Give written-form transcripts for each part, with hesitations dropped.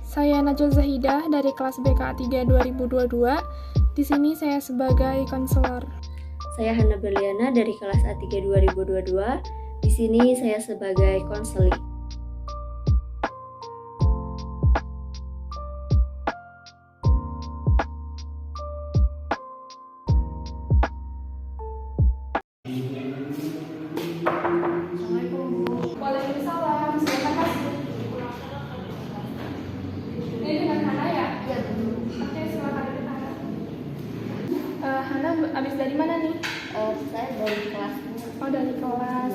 Saya Najwa Zahidah dari kelas BKA 3 2022. Di sini saya sebagai konselor. Saya Hana Berliana dari kelas A3 2022. Di sini saya sebagai konseling. Assalamualaikum Bu. Waalaikumsalam. Silakan masuk. Ini dengan Hana ya? Iya, Bu. Oke, silakan Hana. Hana habis dari mana nih? Saya dari kelas Oh, dari kelas.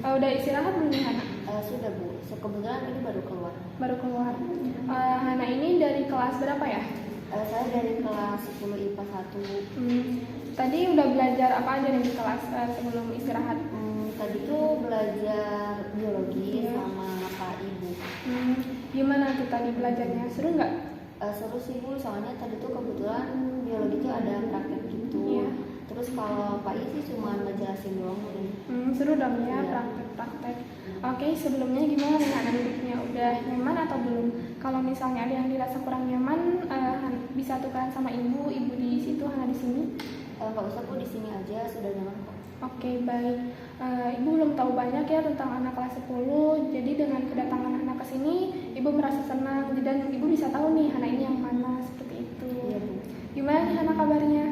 Udah istirahat belum nih Hana? sudah, Bu. Kebetulan ini baru keluar. Baru keluar. Hana ini dari kelas berapa ya? Saya dari kelas 10 IPA 1. Tadi udah belajar apa aja nih di kelas sebelum istirahat? Tadi tuh belajar biologi Iya. sama Pak Ibu. Gimana tuh tadi belajarnya? Seru nggak? Seru sih, Bu, soalnya tadi tuh kebetulan biologi tuh ada praktek gitu. Iya. Terus kalau Pak I sih cuma ngejelasin doang. Seru dong ya, Iya. praktek-praktek. Oke, sebelumnya gimana nih Hana duduknya? Udah nyaman atau belum? Kalau misalnya ada yang dirasa kurang nyaman, bisa tukeran sama ibu di situ, Hana di sini. Nggak usah, Bu, di sini aja sudah nyaman kok. Oke, baik. Ibu belum tahu banyak ya tentang anak kelas 10. Jadi dengan kedatangan Hana ke sini, ibu merasa senang dan ibu bisa tahu nih Hana ini yang mana, seperti itu. Iya, Bu. Gimana nih Hana kabarnya?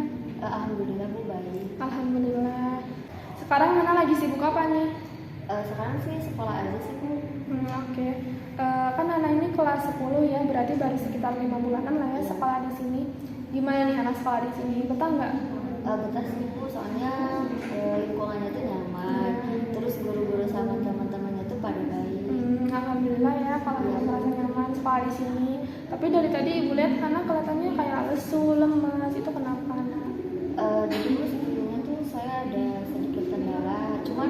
Alhamdulillah, Bu, baik. Alhamdulillah. Sekarang Hana lagi sibuk apa nih? Sekarang sih sekolah aja sih, Bu. Oke. Kan Hana ini kelas 10 ya, berarti baru sekitar 5 bulanan lah ya sekolah di sini. Gimana nih Hana sekolah di sini? Betah nggak? Betah sih, Bu, soalnya lingkungannya tuh nyaman. Terus guru-guru sama teman-temannya tuh pada baik. Alhamdulillah ya kalau Hana merasa nyaman sekolah di sini. Tapi dari tadi ibu lihat Hana kelihatannya kayak lesu, lemas. Itu kenapa Hana? Jadi, Bu, sebelumnya tuh saya ada sedikit kendala. Cuman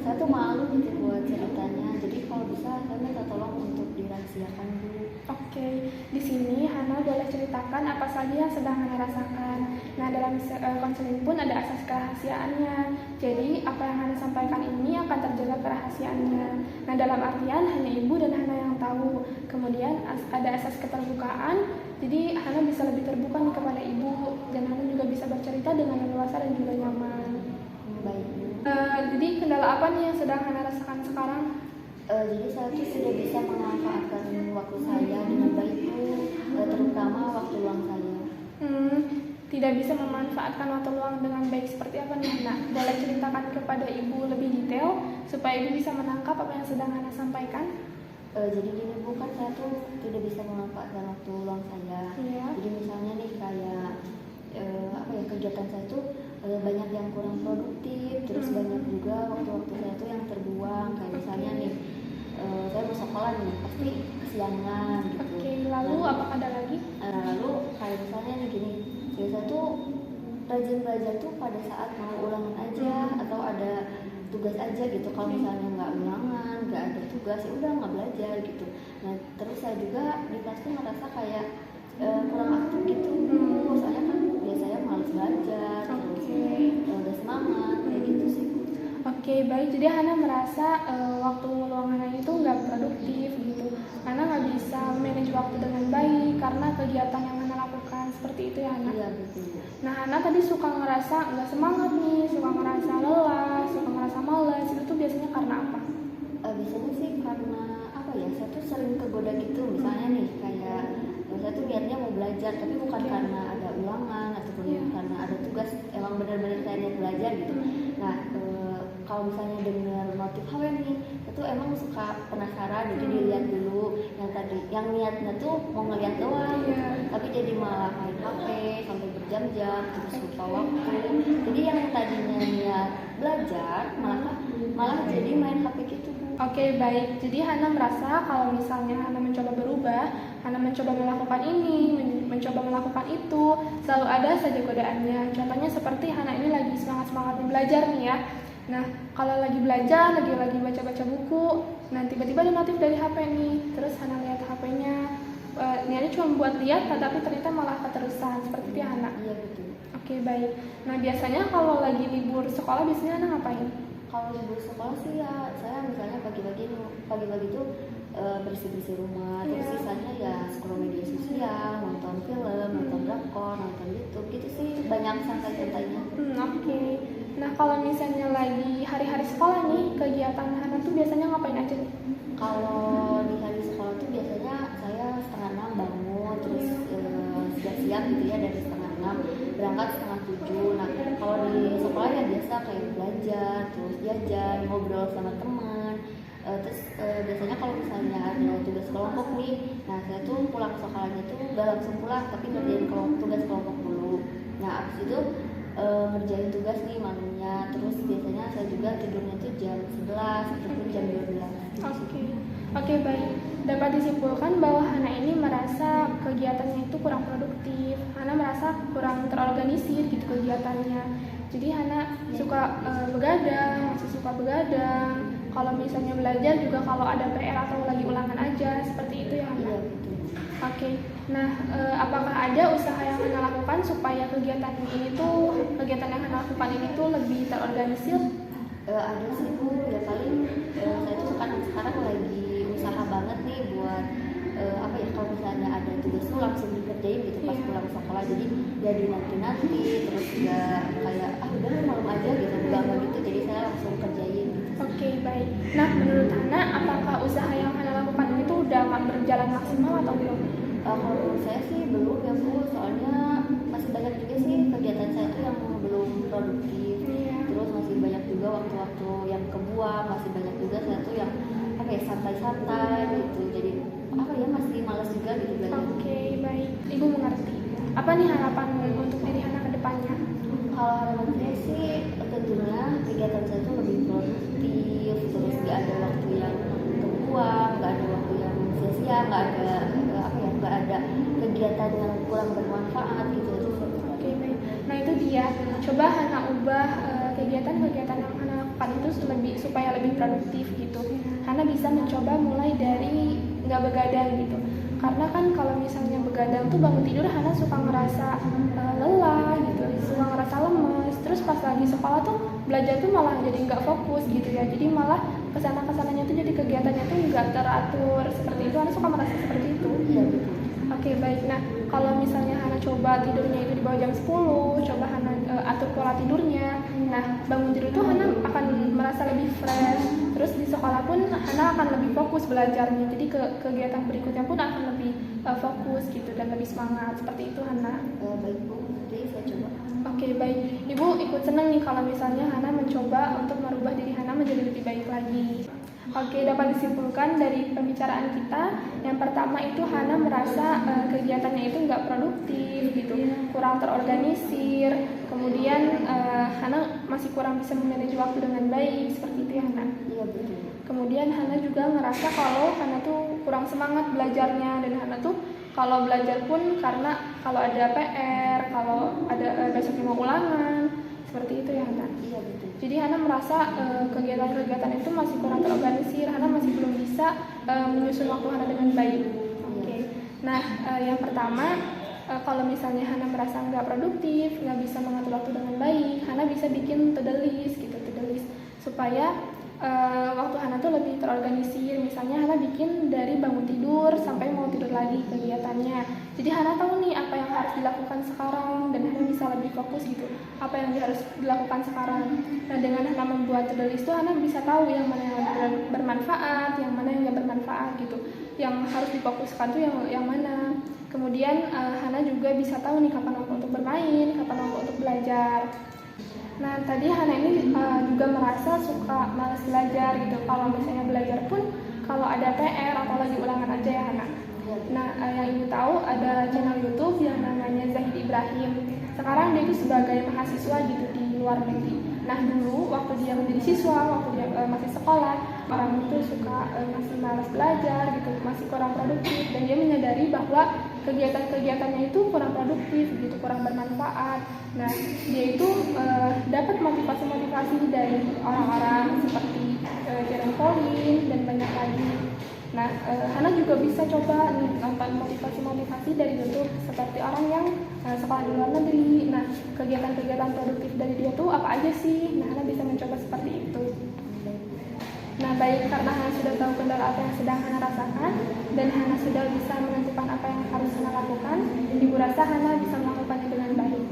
saya tuh malu gitu buat ceritanya. Jadi kalau bisa saya minta tolong untuk dirahasiakan, Bu. Oke, di sini Hana boleh ceritakan apa saja yang sedang Hana rasakan. Nah, dalam konseling pun ada asas kerahasiaannya. Jadi, apa yang Hana sampaikan ini akan terjaga kerahasiaannya. Nah, dalam artian hanya ibu dan Hana yang tahu. Kemudian ada asas keterbukaan. Jadi, Hana bisa lebih terbuka nih kepada ibu dan Hana juga bisa bercerita dengan leluasa dan juga nyaman. Baik, Bu. Jadi, kendala apa nih yang sedang Hana rasakan sekarang? Jadi saya tuh sudah bisa memanfaatkan waktu saya dengan baik, Bu, terutama waktu luang saya. Tidak bisa memanfaatkan waktu luang dengan baik seperti apa nih Hana? Boleh ceritakan kepada ibu lebih detail supaya ibu bisa menangkap apa yang sedang Hana sampaikan? Jadi gini, Bu, kan saya tuh tidak bisa memanfaatkan waktu luang saya. Iya. Jadi misalnya nih kayak kegiatan saya tuh banyak yang kurang produktif, terus banyak juga waktu-waktu saya tuh yang terbuang. Kayak misalnya nih saya mau sekolah nih pasti kesiangan gitu. Oke, lalu apakah ada lagi? Lalu kayak misalnya nih gini, saya tuh rajin belajar tuh pada saat mau ulangan aja atau ada tugas aja gitu. Kalau misalnya nggak ulangan, nggak ada tugas, ya udah nggak belajar gitu. Nah, terus saya juga di kelas tuh ngerasa kayak kurang aktif gitu. Soalnya kan biasanya malas belajar, terus udah semangat kayak gitu sih. Oke, baik. Jadi Hana merasa waktu luang Hana itu nggak produktif gitu, karena nggak bisa manage waktu dengan baik karena kegiatan yang Hana lakukan seperti itu ya Hana. Iya, betul. Nah, Hana tadi suka ngerasa nggak semangat nih, suka ngerasa lelah, suka ngerasa malas. Itu tuh biasanya karena apa? Biasanya sih karena apa ya? Saya tuh sering kegoda gitu. Misalnya nih kayak saya tuh niatnya mau belajar, tapi bukan karena ada ulangan ataupun karena ada tugas. Emang benar-benar saya niat belajar gitu. Nah, kalau misalnya dengar notif HP nih, itu emang suka penasaran, jadi dilihat dulu yang niatnya tuh mau ngeliat doang, tapi jadi malah main HP sampai berjam-jam, terus lupa waktu. Jadi yang tadinya niat belajar malah jadi main HP gitu, Bu. Oke, baik. Jadi Hana merasa kalau misalnya Hana mencoba berubah, Hana mencoba melakukan ini, mencoba melakukan itu, selalu ada saja godaannya. Contohnya seperti Hana ini lagi semangat-semangatnya belajar nih ya. Nah, kalau lagi belajar, lagi baca-baca buku, nah tiba-tiba ada notif dari HP nih. Terus Hana lihat HP-nya, niatnya cuma buat lihat, tapi ternyata malah keterusan. Seperti itu ya Hana? Iya, betul. Oke, baik. Nah, biasanya kalau lagi libur sekolah, biasanya Hana ngapain? Kalau libur sekolah sih ya saya misalnya pagi-pagi tuh bersih-bersih rumah, terus Iya. sisanya ya scroll media sosial, nonton film, nonton drakor, nonton YouTube gitu sih, banyak santai-santainya. Oke. Nah, kalau misalnya lagi hari-hari sekolah nih, kegiatan Hana tuh biasanya ngapain aja nih? Kalau di hari sekolah tuh biasanya saya 5:30 bangun, terus siap-siap gitu ya dari 5:30 berangkat 6:30. Nah kalau di sekolah ya biasa kayak belajar, terus jajan, ngobrol sama teman. Biasanya kalau misalnya ada tugas kelompok nih, nah saya tuh pulang sekolahnya tuh gak langsung pulang, tapi ngerjain tugas kelompok dulu. Nah abis itu ngerjain tugas nih malamnya, terus biasanya saya juga tidurnya tuh jam 11 ataupun jam 12. Oke, baik. Dapat disimpulkan bahwa Hana ini merasa kegiatannya itu kurang produktif. Hana merasa kurang terorganisir gitu kegiatannya. Jadi Hana suka begadang, masih suka begadang. Kalau misalnya belajar juga kalau ada PR atau lagi ulangan aja, seperti itu ya Hana. Iya betul. Oke. Nah, apakah ada usaha yang Hana lakukan supaya kegiatan yang Hana lakukan ini tuh lebih terorganisir? Ada sih Bu, ya paling saya tuh sekarang lagi usaha banget nih buat kalau misalnya ada tugas tuh langsung dikerjain gitu pas Iya. pulang sekolah, jadi jadi nanti terus nggak kayak udah malam aja gitu, nggak gitu, jadi saya langsung kerjain gitu. Oke, baik. Nah, menurut Hana, apakah usaha yang Hana lakukan ini tuh udah berjalan maksimal atau belum? Kalau menurut saya sih belum ya Bu, soalnya masih banyak juga sih kegiatan saya tuh yang belum produktif. Iya. Terus masih banyak juga waktu-waktu yang kebuang, masih banyak juga saya tuh yang santai-santai gitu. Jadi masih malas juga gitu belajar. Oke, baik. Ibu mengerti. Apa nih harapan untuk diri Hana ke depannya? Kalau harapan saya sih tentunya kegiatan saya tuh lebih produktif, terus nggak ada waktu yang terbuang, nggak ada waktu yang sia-sia, nggak ada kegiatan yang kurang bermanfaat gitu aja sih. Oke, baik. Nah, itu dia. Coba Hana ubah kegiatan-kegiatan yang Hana lakukan itu supaya lebih produktif gitu. Hana bisa mencoba mulai dari nggak begadang gitu. Karena kan kalau misalnya begadang tuh bangun tidur Hana suka ngerasa lelah gitu, suka ngerasa lemes. Terus pas lagi sekolah tuh belajar tuh malah jadi nggak fokus gitu ya. Jadi malah kesana-kesananya tuh jadi kegiatannya tuh nggak teratur seperti itu. Hana suka merasa seperti itu. Iya betul. Oke, baik. Nah, kalau misalnya Hana coba tidurnya itu di bawah jam 10, coba Hana atur pola tidurnya. Nah, bangun tidur itu Hana akan merasa lebih fresh. Terus di sekolah pun Hana akan lebih fokus belajarnya. Jadi kegiatan berikutnya pun akan lebih fokus gitu dan lebih semangat. Seperti itu Hana. Baik Bu, jadi saya coba. Oke, baik. Ibu ikut senang nih kalau misalnya Hana mencoba untuk merubah diri Hana menjadi lebih baik lagi. Oke, dapat disimpulkan dari pembicaraan kita. Yang pertama itu Hana merasa kegiatannya itu nggak produktif gitu, kurang terorganisir. Kemudian Hana masih kurang bisa memanage waktu dengan baik, seperti itu ya Hana. Iya betul. Kemudian Hana juga ngerasa kalau Hana tuh kurang semangat belajarnya, dan Hana tuh kalau belajar pun karena kalau ada PR, kalau ada besoknya mau ulangan, seperti itu ya Hana. Iya betul. Jadi Hana merasa kegiatan-kegiatan itu masih kurang terorganisir, Hana masih belum bisa menyusun waktu Hana dengan baik. Oke. Nah, yang pertama, kalau misalnya Hana merasa nggak produktif, nggak bisa mengatur waktu dengan baik, Hana bisa bikin to-do list gitu, to-do list supaya waktu Hana tuh lebih terorganisir. Misalnya Hana bikin dari bangun tidur sampai mau tidur lagi kegiatannya. Jadi Hana tahu nih apa yang harus dilakukan sekarang, dan Hana bisa lebih fokus gitu apa yang harus dilakukan sekarang. Nah, dengan Hana membuat to-do list itu Hana bisa tahu yang mana yang bermanfaat, yang mana yang nggak bermanfaat gitu. Yang harus difokuskan tuh yang mana. Kemudian Hana juga bisa tahu nih kapan waktu untuk bermain, kapan waktu untuk belajar. Nah, tadi Hana ini juga merasa suka malas belajar gitu. Kalau misalnya belajar pun kalau ada PR atau lagi ulangan aja ya Hana. Nah, yang ibu tahu ada channel YouTube yang namanya Zahid Ibrahim. Sekarang dia itu sebagai mahasiswa gitu di luar negeri. Nah, dulu waktu dia menjadi siswa, waktu dia masih sekolah, orang itu suka masih malas belajar gitu, masih kurang produktif, dan dia menyadari bahwa kegiatan-kegiatannya itu kurang produktif gitu, kurang bermanfaat. Nah, dia itu dapat motivasi-motivasi dari orang-orang seperti Jerome Pauline dan banyak lagi. Nah, Hana juga bisa coba nonton motivasi-motivasi dari YouTube seperti orang yang sekolah di luar negeri. Nah, kegiatan-kegiatan produktif dari dia tuh apa aja sih? Nah, Hana bisa mencoba seperti itu. Nah, baik, karena Hana sudah tahu kendala apa yang sedang Hana rasakan, dan Hana sudah bisa menentukan apa yang harus Hana lakukan, Ibu rasa Hana bisa melakukannya dengan baik.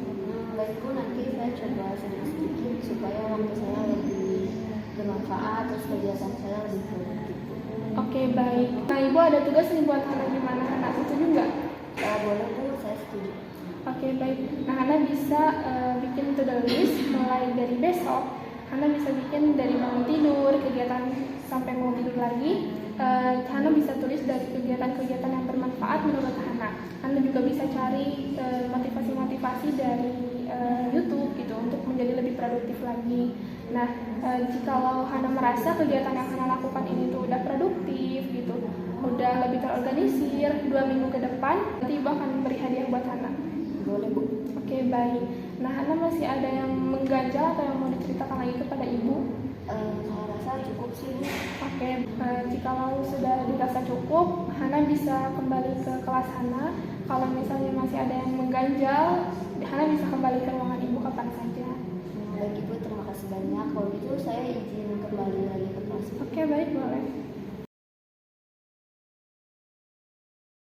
Baik Bu, nanti saya coba sedikit-sedikit supaya waktu saya lebih bermanfaat, terus kegiatan saya lebih produktif. Oke, baik. Nah, Ibu ada tugas nih buat Hana gimana? Hana setuju nggak? Boleh Bu, saya setuju. Oke, baik. Nah, Hana bisa bikin to-do list mulai dari besok. Hana bisa bikin dari bangun tidur, kegiatan sampai mau tidur lagi. Hana bisa tulis dari kegiatan-kegiatan yang bermanfaat menurut Hana. Hana juga bisa cari motivasi-motivasi dari YouTube gitu untuk menjadi lebih produktif lagi. Nah, jikalau Hana merasa kegiatan yang Hana lakukan ini tuh udah produktif gitu, udah lebih terorganisir, 2 minggu ke depan, nanti Ibu akan memberi hadiah buat Hana. Boleh Bu. Oke, baik. Nah, Hana masih ada yang mengganjal atau yang mau diceritakan lagi kepada Ibu? Saya rasa cukup sih Bu. Oke, jikalau sudah dirasa cukup, Hana bisa kembali ke kelas Hana. Kalau misalnya masih ada yang mengganjal, Hana bisa kembali ke ruangan Ibu kapan saja. Baik Ibu, terima kasih banyak. Kalau gitu saya izin kembali lagi ke kelas. Oke, baik, boleh.